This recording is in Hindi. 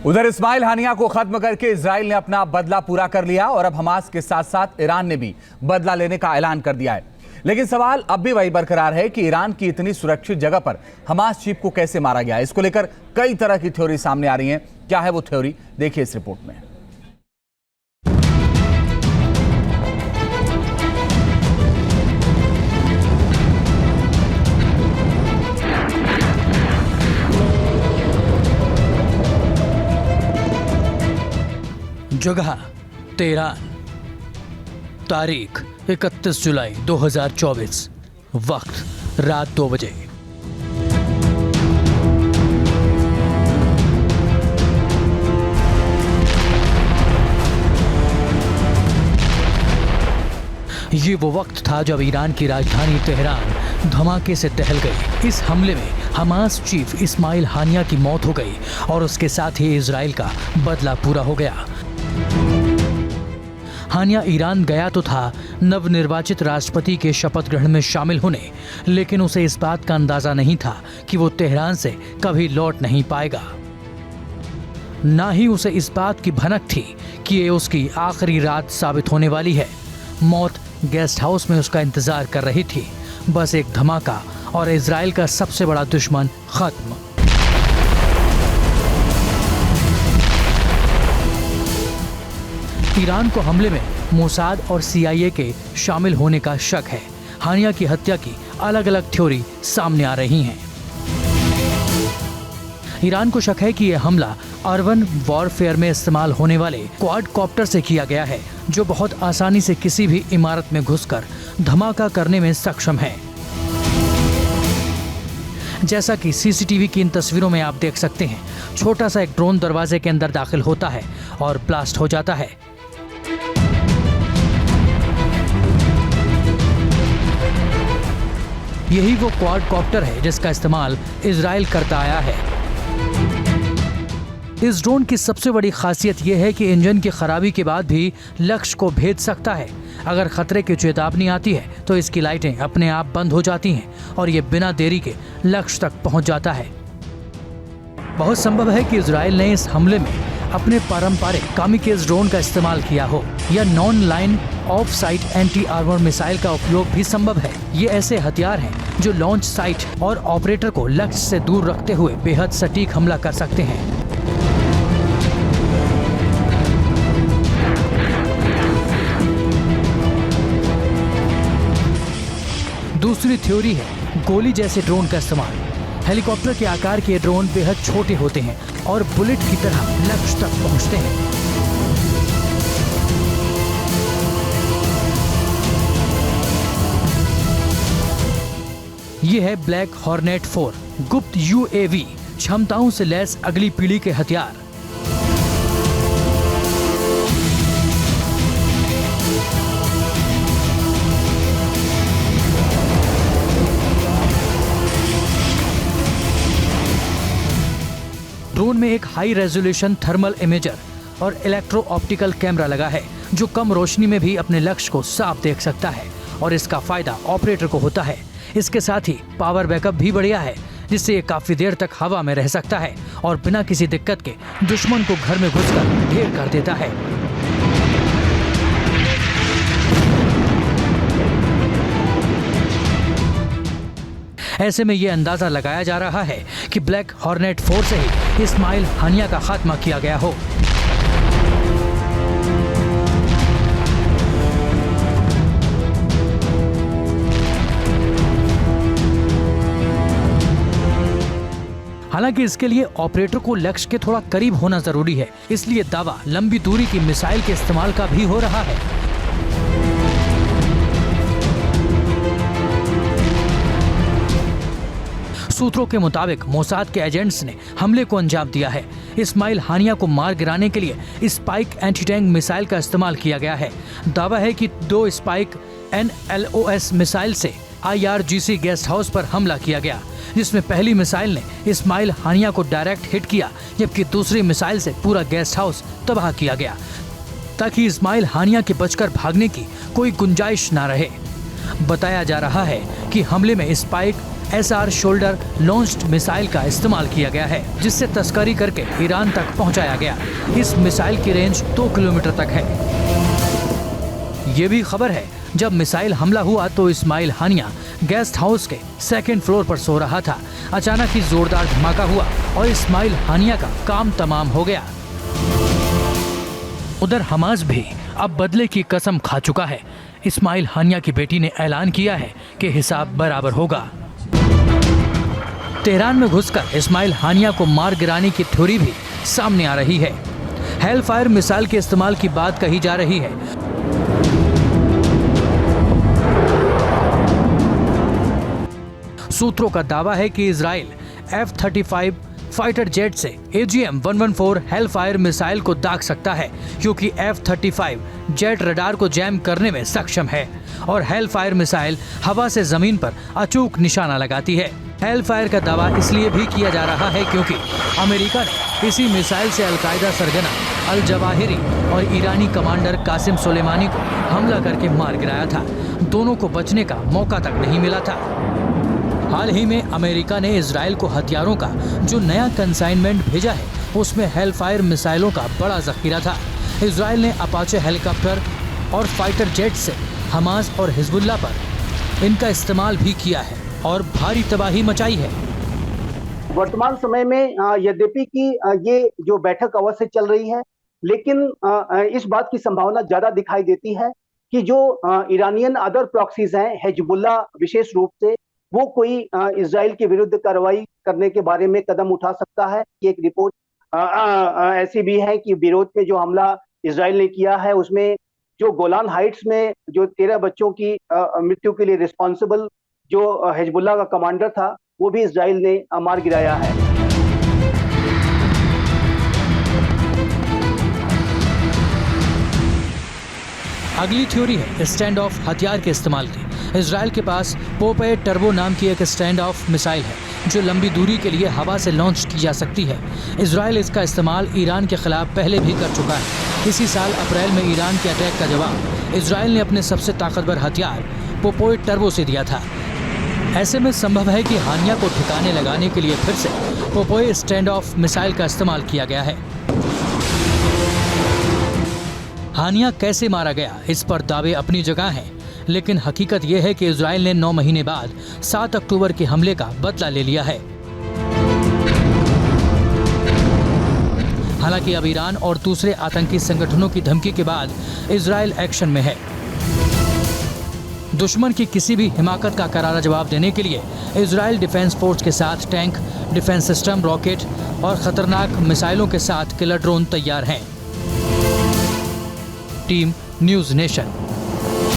उधर इस्माइल हानिया को खत्म करके इजराइल ने अपना बदला पूरा कर लिया और अब हमास के साथ साथ ईरान ने भी बदला लेने का ऐलान कर दिया है। लेकिन सवाल अब भी वही बरकरार है कि ईरान की इतनी सुरक्षित जगह पर हमास चीफ को कैसे मारा गया। इसको लेकर कई तरह की थ्योरी सामने आ रही है। क्या है वो थ्योरी, देखिए इस रिपोर्ट में। जगह तेहरान, तारीख 31 जुलाई 2024, वक्त रात 2 बजे। ये वो वक्त था जब ईरान की राजधानी तेहरान धमाके से दहल गई। इस हमले में हमास चीफ इस्माइल हानिया की मौत हो गई और उसके साथ ही इजराइल का बदला पूरा हो गया। हानिया ईरान गया तो था नवनिर्वाचित राष्ट्रपति के शपथ ग्रहण में शामिल होने, लेकिन उसे इस बात का अंदाजा नहीं था कि वो तेहरान से कभी लौट नहीं पाएगा। ना ही उसे इस बात की भनक थी कि ये उसकी आखिरी रात साबित होने वाली है। मौत गेस्ट हाउस में उसका इंतजार कर रही थी। बस एक धमाका और इजराइल का सबसे बड़ा दुश्मन खत्म। ईरान को हमले में मोसाद और CIA के शामिल होने का शक है। हानिया की हत्या की अलग अलग थ्योरी सामने आ रही हैं। ईरान को शक है कि यह हमला अर्बन वॉरफेयर में इस्तेमाल होने वाले क्वाडकॉप्टर से किया गया है, जो बहुत आसानी से किसी भी इमारत में घुसकर धमाका करने में सक्षम है। जैसा कि CCTV की इन तस्वीरों में आप देख सकते हैं, छोटा सा एक ड्रोन दरवाजे के अंदर दाखिल होता है और ब्लास्ट हो जाता है। यही वो क्वाडकॉप्टर है जिसका इस्तेमाल इजराइल करता आया है। इस ड्रोन की सबसे बड़ी खासियत यह है कि इंजन की खराबी के बाद भी लक्ष्य को भेद सकता है। अगर खतरे की चेतावनी आती है तो इसकी लाइटें अपने आप बंद हो जाती हैं और ये बिना देरी के लक्ष्य तक पहुंच जाता है। बहुत संभव है कि इजराइल ने इस हमले में अपने पारंपरिक कामिकेज ड्रोन का इस्तेमाल किया हो, या non line of site anti armour missile का उपयोग भी संभव है। ये ऐसे हथियार हैं जो लॉन्च साइट और ऑपरेटर को लक्ष्य से दूर रखते हुए बेहद सटीक हमला कर सकते हैं। दूसरी थ्योरी है गोली जैसे ड्रोन का इस्तेमाल। हेलीकॉप्टर के आकार के ड्रोन बेहद छोटे होते हैं और बुलेट की तरह लक्ष्य तक पहुंचते हैं। यह है ब्लैक हॉर्नेट 4 गुप्त UAV क्षमताओं से लैस अगली पीढ़ी के हथियार। ड्रोन में एक हाई रेजोल्यूशन थर्मल इमेजर और इलेक्ट्रो ऑप्टिकल कैमरा लगा है, जो कम रोशनी में भी अपने लक्ष्य को साफ देख सकता है और इसका फायदा ऑपरेटर को होता है। इसके साथ ही पावर बैकअप भी बढ़िया है, जिससे ये काफी देर तक हवा में रह सकता है और बिना किसी दिक्कत के दुश्मन को घर में घुसकर ढेर कर देता है। ऐसे में ये अंदाजा लगाया जा रहा है कि ब्लैक हॉर्नेट 4 से ही इस्माइल हानिया का खात्मा किया गया हो। हालांकि इसके लिए ऑपरेटर को लक्ष्य के थोड़ा करीब होना जरूरी है, इसलिए दावा लंबी दूरी की मिसाइल के इस्तेमाल का भी हो रहा है। सूत्रों के मुताबिक मोसाद के एजेंट्स ने हमले को अंजाम दिया है। इस्माइल हानिया को मार गिराने के लिए स्पाइक एंटी टैंक मिसाइल का इस्तेमाल किया गया है। दावा है कि 2 स्पाइक NLOS मिसाइल से IRGC गेस्ट हाउस पर हमला किया गया, जिसमें पहली मिसाइल ने इस्माइल हानिया को डायरेक्ट हिट किया, जबकि दूसरी मिसाइल से पूरा गेस्ट हाउस तबाह किया गया, ताकि इस्माइल हानिया के बचकर भागने की कोई गुंजाइश न रहे। बताया जा रहा है कि हमले में spike SR shoulder launched missile का इस्तेमाल किया गया है, जिससे तस्करी करके ईरान तक पहुंचाया गया। इस मिसाइल की रेंज 2 किलोमीटर तक है। ये भी खबर है, जब मिसाइल हमला हुआ तो इस्माइल हानिया गेस्ट हाउस के 2nd फ्लोर पर सो रहा था। अचानक ही जोरदार धमाका हुआ और इस्माइल हानिया का काम तमाम हो गया। उधर हमास भी अब बदले की कसम खा चुका है। इस्माइल हानिया की बेटी ने ऐलान किया है कि हिसाब बराबर होगा। तेहरान में घुसकर इस्माइल हानिया को मार गिराने की थ्योरी भी सामने आ रही है। हेलफायर मिसाइल के इस्तेमाल की बात कही जा रही है। सूत्रों का दावा है कि इजराइल F-35 फाइटर जेट से AGM-114 हेलफायर मिसाइल को दाग सकता है, क्योंकि F-35 जेट रडार को जैम करने में सक्षम है और हेलफायर मिसाइल हवा से जमीन पर अचूक निशाना लगाती है। हेलफायर का दावा इसलिए भी किया जा रहा है क्योंकि अमेरिका ने इसी मिसाइल से अलकायदा सरगना अल जवाहिरी और ईरानी कमांडर कासिम सुलेमानी को हमला करके मार गिराया था। दोनों को बचने का मौका तक नहीं मिला था। हाल ही में अमेरिका ने इजराइल को हथियारों का जो नया कंसाइनमेंट भेजा है, उसमें हेलफायर मिसाइलों का बड़ा जखीरा था। इजराइल ने अपाचे हेलीकॉप्टर और फाइटर जेट से हमास और हिजबुल्लाह पर इनका इस्तेमाल भी किया है और भारी तबाही मचाई है। वर्तमान समय में यद्यपि कि ये जो बैठक अवश्य चल रही है, लेकिन इस बात की संभावना ज्यादा दिखाई देती है कि जो ईरानियन अदर प्रॉक्सीज हैं, हिजबुल्लाह विशेष रूप से, वो कोई इजराइल के विरुद्ध कार्रवाई करने के बारे में कदम उठा सकता है। एक रिपोर्ट ऐसी भी है कि बीरूत में जो हमला इजराइल ने किया है, उसमें जो गोलान हाइट्स में जो 13 बच्चों की मृत्यु के लिए रिस्पॉन्सिबल जो हिजबुल्लाह का कमांडर था, वो भी इजराइल ने मार गिराया है। अगली थ्योरी है स्टैंड ऑफ हथियार के इस्तेमाल की। इजराइल के पास पोपे टर्बो नाम की एक स्टैंड ऑफ मिसाइल है जो लंबी दूरी के लिए हवा से लॉन्च की जा सकती है। इजराइल इसका इस्तेमाल ईरान के खिलाफ पहले भी कर चुका है। इसी साल अप्रैल में ईरान के अटैक का जवाब इजराइल ने अपने सबसे ताकतवर हथियार पोपोए टर्बो से दिया था। ऐसे में संभव है कि हानिया को ठिकाने लगाने के लिए फिर से पोपोए स्टैंड ऑफ मिसाइल का इस्तेमाल किया गया है। हानिया कैसे मारा गया, इस पर दावे अपनी जगह हैं, लेकिन हकीकत यह है कि इजराइल ने 9 महीने बाद 7 अक्टूबर के हमले का बदला ले लिया है। हालांकि अब ईरान और दूसरे आतंकी संगठनों की धमकी के बाद इजराइल एक्शन में है। दुश्मन की किसी भी हिमाकत का करारा जवाब देने के लिए इजराइल डिफेंस फोर्स के साथ टैंक, डिफेंस सिस्टम, रॉकेट और खतरनाक मिसाइलों के साथ किलर ड्रोन तैयार हैं। Team news nation.